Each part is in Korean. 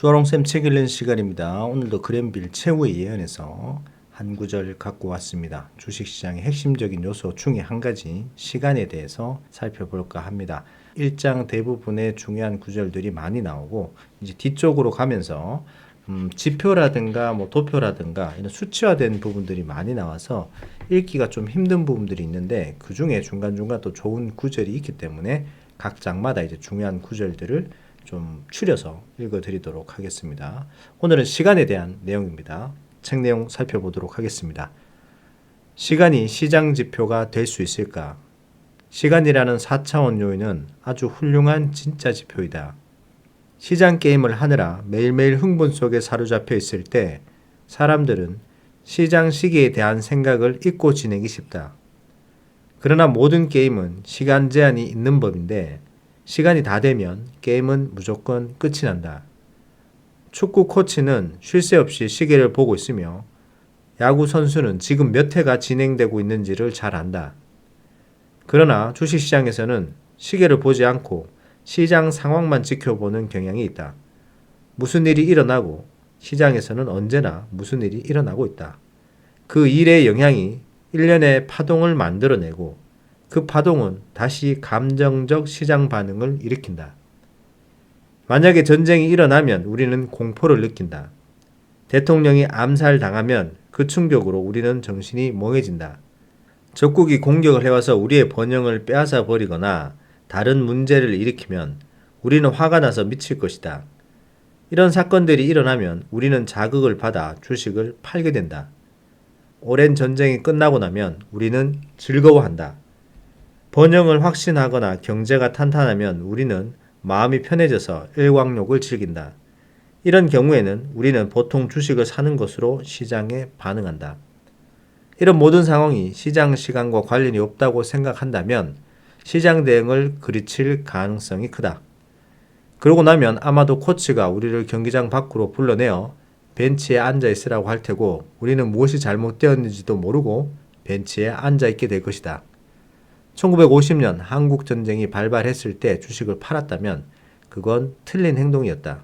주아롱쌤 책 읽는 시간입니다. 오늘도 그랜빌 최후의 예언에서 한 구절 갖고 왔습니다. 주식시장의 핵심적인 요소 중에 한 가지 시간에 대해서 살펴볼까 합니다. 1장 대부분의 중요한 구절들이 많이 나오고 이제 뒤쪽으로 가면서 지표라든가 도표라든가 이런 수치화된 부분들이 많이 나와서 읽기가 좀 힘든 부분들이 있는데 그 중에 중간중간 또 좋은 구절이 있기 때문에 각 장마다 이제 중요한 구절들을 좀 추려서 읽어드리도록 하겠습니다. 오늘은 시간에 대한 내용입니다. 책 내용 살펴보도록 하겠습니다. 시간이 시장 지표가 될 수 있을까? 시간이라는 4차원 요인은 아주 훌륭한 진짜 지표이다. 시장 게임을 하느라 매일매일 흥분 속에 사로잡혀 있을 때 사람들은 시장 시기에 대한 생각을 잊고 지내기 쉽다. 그러나 모든 게임은 시간 제한이 있는 법인데 시간이 다 되면 게임은 무조건 끝이 난다. 축구 코치는 쉴 새 없이 시계를 보고 있으며 야구 선수는 지금 몇 회가 진행되고 있는지를 잘 안다. 그러나 주식시장에서는 시계를 보지 않고 시장 상황만 지켜보는 경향이 있다. 무슨 일이 일어나고 시장에서는 언제나 무슨 일이 일어나고 있다. 그 일의 영향이 일련의 파동을 만들어내고 그 파동은 다시 감정적 시장 반응을 일으킨다. 만약에 전쟁이 일어나면 우리는 공포를 느낀다. 대통령이 암살당하면 그 충격으로 우리는 정신이 멍해진다. 적국이 공격을 해와서 우리의 번영을 빼앗아 버리거나 다른 문제를 일으키면 우리는 화가 나서 미칠 것이다. 이런 사건들이 일어나면 우리는 자극을 받아 주식을 팔게 된다. 오랜 전쟁이 끝나고 나면 우리는 즐거워한다. 번영을 확신하거나 경제가 탄탄하면 우리는 마음이 편해져서 일광욕을 즐긴다. 이런 경우에는 우리는 보통 주식을 사는 것으로 시장에 반응한다. 이런 모든 상황이 시장 시간과 관련이 없다고 생각한다면 시장 대응을 그르칠 가능성이 크다. 그러고 나면 아마도 코치가 우리를 경기장 밖으로 불러내어 벤치에 앉아 있으라고 할 테고 우리는 무엇이 잘못되었는지도 모르고 벤치에 앉아 있게 될 것이다. 1950년 한국 전쟁이 발발했을 때 주식을 팔았다면 그건 틀린 행동이었다.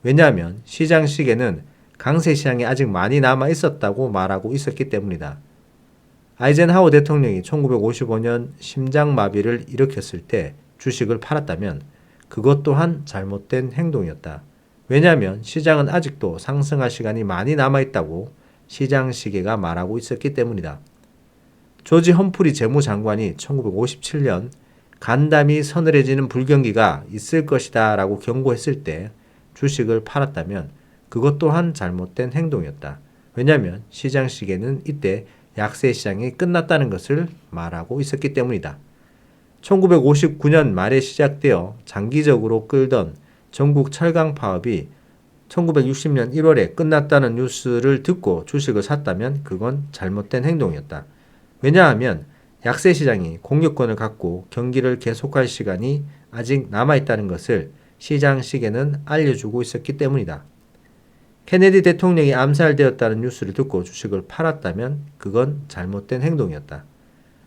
왜냐하면 시장 시계는 강세 시장이 아직 많이 남아 있었다고 말하고 있었기 때문이다. 아이젠하워 대통령이 1955년 심장마비를 일으켰을 때 주식을 팔았다면 그것 또한 잘못된 행동이었다. 왜냐하면 시장은 아직도 상승할 시간이 많이 남아 있다고 시장 시계가 말하고 있었기 때문이다. 조지 험프리 재무장관이 1957년 간담이 서늘해지는 불경기가 있을 것이다 라고 경고했을 때 주식을 팔았다면 그것 또한 잘못된 행동이었다. 왜냐하면 시장 시계는 이때 약세 시장이 끝났다는 것을 말하고 있었기 때문이다. 1959년 말에 시작되어 장기적으로 끌던 전국 철강 파업이 1960년 1월에 끝났다는 뉴스를 듣고 주식을 샀다면 그건 잘못된 행동이었다. 왜냐하면 약세 시장이 공격권을 갖고 경기를 계속할 시간이 아직 남아있다는 것을 시장 시계는 알려주고 있었기 때문이다. 케네디 대통령이 암살되었다는 뉴스를 듣고 주식을 팔았다면 그건 잘못된 행동이었다.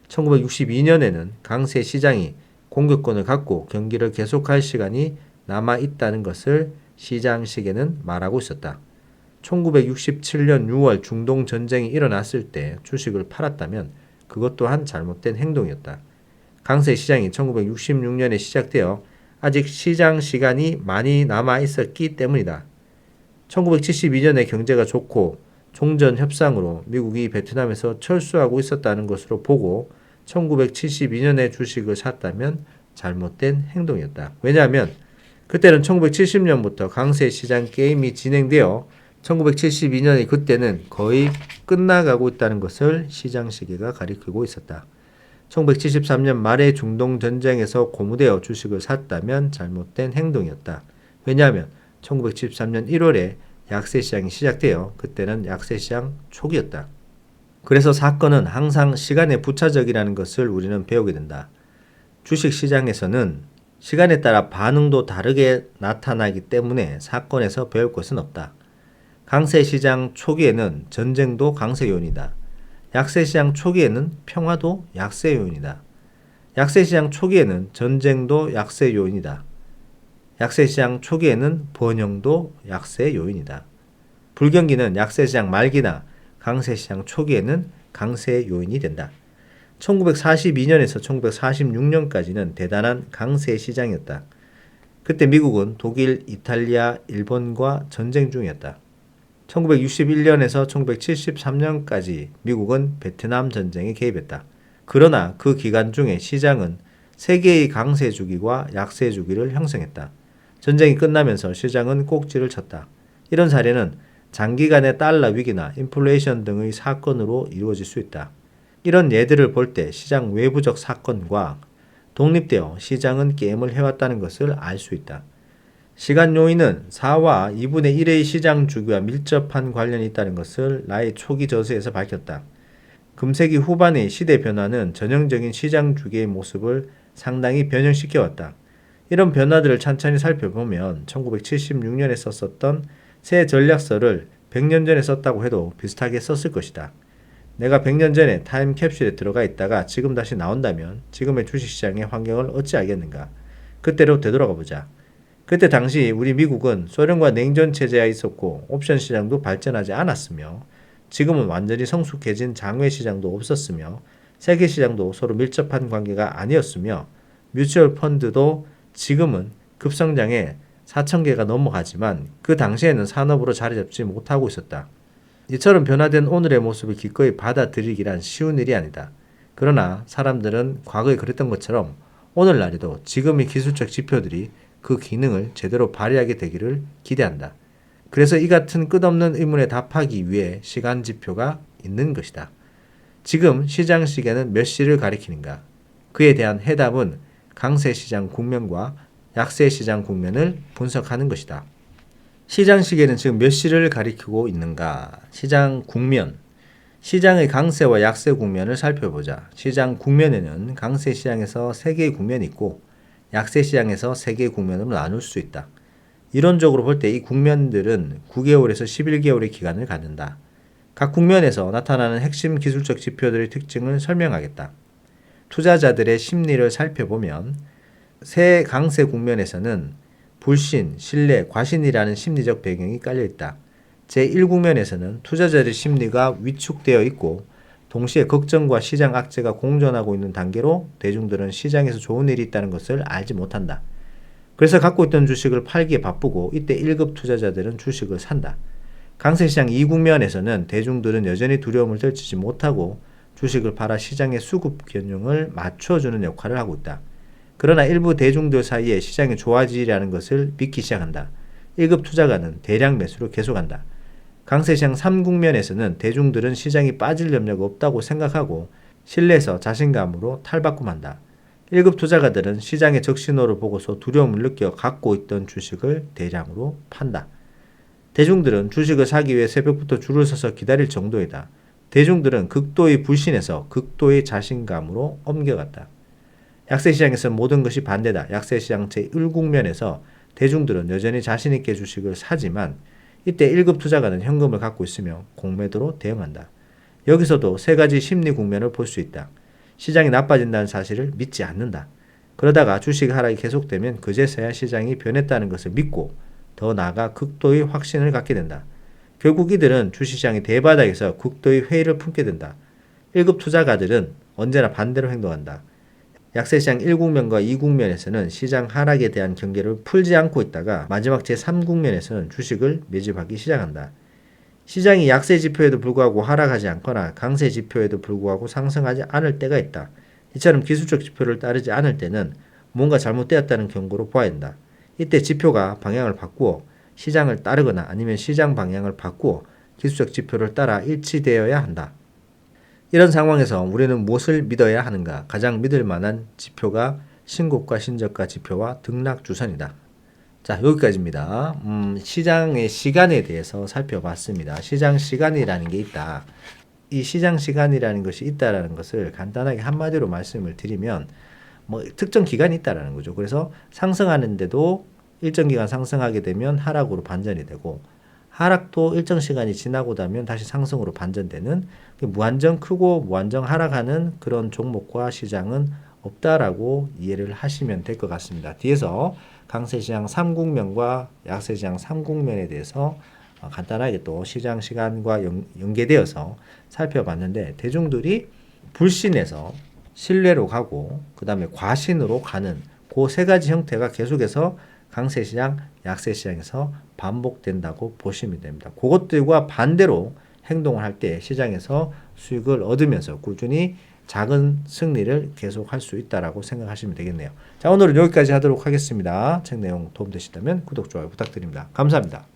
1962년에는 강세 시장이 공격권을 갖고 경기를 계속할 시간이 남아있다는 것을 시장 시계는 말하고 있었다. 1967년 6월 중동 전쟁이 일어났을 때 주식을 팔았다면 그것 또한 잘못된 행동이었다. 강세 시장이 1966년에 시작되어 아직 시장 시간이 많이 남아 있었기 때문이다. 1972년에 경제가 좋고 종전 협상으로 미국이 베트남에서 철수하고 있었다는 것으로 보고 1972년에 주식을 샀다면 잘못된 행동이었다. 왜냐하면 그때는 1970년부터 강세 시장 게임이 진행되어 1972년의 그때는 거의 끝나가고 있다는 것을 시장 시계가 가리키고 있었다. 1973년 말에 중동 전쟁에서 고무되어 주식을 샀다면 잘못된 행동이었다. 왜냐하면 1973년 1월에 약세 시장이 시작되어 그때는 약세 시장 초기였다. 그래서 사건은 항상 시간에 부차적이라는 것을 우리는 배우게 된다. 주식 시장에서는 시간에 따라 반응도 다르게 나타나기 때문에 사건에서 배울 것은 없다. 강세 시장 초기에는 전쟁도 강세 요인이다. 약세 시장 초기에는 평화도 약세 요인이다. 약세 시장 초기에는 전쟁도 약세 요인이다. 약세 시장 초기에는 번영도 약세 요인이다. 불경기는 약세 시장 말기나 강세 시장 초기에는 강세 요인이 된다. 1942년에서 1946년까지는 대단한 강세 시장이었다. 그때 미국은 독일, 이탈리아, 일본과 전쟁 중이었다. 1961년에서 1973년까지 미국은 베트남 전쟁에 개입했다. 그러나 그 기간 중에 시장은 세 개의 강세 주기와 약세 주기를 형성했다. 전쟁이 끝나면서 시장은 꼭지를 쳤다. 이런 사례는 장기간의 달러 위기나 인플레이션 등의 사건으로 이루어질 수 있다. 이런 예들을 볼 때 시장 외부적 사건과 독립되어 시장은 게임을 해왔다는 것을 알 수 있다. 시간 요인은 4와 2분의 1의 시장 주기와 밀접한 관련이 있다는 것을 나의 초기 저서에서 밝혔다. 금세기 후반의 시대 변화는 전형적인 시장 주기의 모습을 상당히 변형시켜왔다. 이런 변화들을 천천히 살펴보면 1976년에 썼었던 새 전략서를 100년 전에 썼다고 해도 비슷하게 썼을 것이다. 내가 100년 전에 타임캡슐에 들어가 있다가 지금 다시 나온다면 지금의 주식시장의 환경을 어찌 알겠는가? 그때로 되돌아가 보자. 그때 당시 우리 미국은 소련과 냉전체제에 있었고 옵션 시장도 발전하지 않았으며 지금은 완전히 성숙해진 장외 시장도 없었으며 세계 시장도 서로 밀접한 관계가 아니었으며 뮤추얼 펀드도 지금은 급성장에 4,000개가 넘어가지만 그 당시에는 산업으로 자리 잡지 못하고 있었다. 이처럼 변화된 오늘의 모습을 기꺼이 받아들이기란 쉬운 일이 아니다. 그러나 사람들은 과거에 그랬던 것처럼 오늘날에도 지금의 기술적 지표들이 그 기능을 제대로 발휘하게 되기를 기대한다. 그래서 이 같은 끝없는 의문에 답하기 위해 시간 지표가 있는 것이다. 지금 시장 시계는 몇 시를 가리키는가? 그에 대한 해답은 강세 시장 국면과 약세 시장 국면을 분석하는 것이다. 시장 시계는 지금 몇 시를 가리키고 있는가? 시장 국면. 시장의 강세와 약세 국면을 살펴보자. 시장 국면에는 강세 시장에서 3개의 국면이 있고 약세 시장에서 3개의 국면으로 나눌 수 있다. 이론적으로 볼 때 이 국면들은 9개월에서 11개월의 기간을 갖는다. 각 국면에서 나타나는 핵심 기술적 지표들의 특징을 설명하겠다. 투자자들의 심리를 살펴보면 새 강세 국면에서는 불신, 신뢰, 과신이라는 심리적 배경이 깔려있다. 제1국면에서는 투자자들의 심리가 위축되어 있고 동시에 걱정과 시장 악재가 공존하고 있는 단계로 대중들은 시장에서 좋은 일이 있다는 것을 알지 못한다. 그래서 갖고 있던 주식을 팔기에 바쁘고 이때 1급 투자자들은 주식을 산다. 강세시장 2국면에서는 대중들은 여전히 두려움을 떨치지 못하고 주식을 팔아 시장의 수급 균형을 맞춰주는 역할을 하고 있다. 그러나 일부 대중들 사이에 시장이 좋아지리라는 것을 믿기 시작한다. 1급 투자가는 대량 매수를 계속한다. 강세시장 3국면에서는 대중들은 시장이 빠질 염려가 없다고 생각하고 신뢰에서 자신감으로 탈바꿈한다. 1급 투자가들은 시장의 적신호를 보고서 두려움을 느껴 갖고 있던 주식을 대량으로 판다. 대중들은 주식을 사기 위해 새벽부터 줄을 서서 기다릴 정도이다. 대중들은 극도의 불신에서 극도의 자신감으로 옮겨갔다. 약세시장에서는 모든 것이 반대다. 약세시장 제1국면에서 대중들은 여전히 자신있게 주식을 사지만 이때 1급 투자가는 현금을 갖고 있으며 공매도로 대응한다. 여기서도 세 가지 심리 국면을 볼 수 있다. 시장이 나빠진다는 사실을 믿지 않는다. 그러다가 주식 하락이 계속되면 그제서야 시장이 변했다는 것을 믿고 더 나아가 극도의 확신을 갖게 된다. 결국 이들은 주식시장의 대바닥에서 극도의 회의를 품게 된다. 1급 투자가들은 언제나 반대로 행동한다. 약세시장 1국면과 2국면에서는 시장 하락에 대한 경계를 풀지 않고 있다가 마지막 제3국면에서는 주식을 매집하기 시작한다. 시장이 약세 지표에도 불구하고 하락하지 않거나 강세 지표에도 불구하고 상승하지 않을 때가 있다. 이처럼 기술적 지표를 따르지 않을 때는 뭔가 잘못되었다는 경고로 보아야 한다. 이때 지표가 방향을 바꾸어 시장을 따르거나 아니면 시장 방향을 바꾸어 기술적 지표를 따라 일치되어야 한다. 이런 상황에서 우리는 무엇을 믿어야 하는가? 가장 믿을 만한 지표가 신고가 신저가 지표와 등락주선이다. 자, 여기까지입니다. 시장의 시간에 대해서 살펴봤습니다. 시장 시간이라는 게 있다. 이 시장 시간이라는 것이 있다라는 것을 간단하게 한마디로 말씀을 드리면 특정 기간이 있다라는 거죠. 그래서 상승하는데도 일정 기간 상승하게 되면 하락으로 반전이 되고 하락도 일정 시간이 지나고 나면 다시 상승으로 반전되는 무한정 크고 무한정 하락하는 그런 종목과 시장은 없다라고 이해를 하시면 될 것 같습니다. 뒤에서 강세시장 3국면과 약세시장 3국면에 대해서 간단하게 또 시장 시간과 연계되어서 살펴봤는데 대중들이 불신에서 신뢰로 가고 그 다음에 과신으로 가는 그 세 가지 형태가 계속해서 강세시장, 약세시장에서 반복된다고 보시면 됩니다. 그것들과 반대로 행동을 할 때 시장에서 수익을 얻으면서 꾸준히 작은 승리를 계속할 수 있다라고 생각하시면 되겠네요. 자, 오늘은 여기까지 하도록 하겠습니다. 책 내용 도움되셨다면 구독, 좋아요 부탁드립니다. 감사합니다.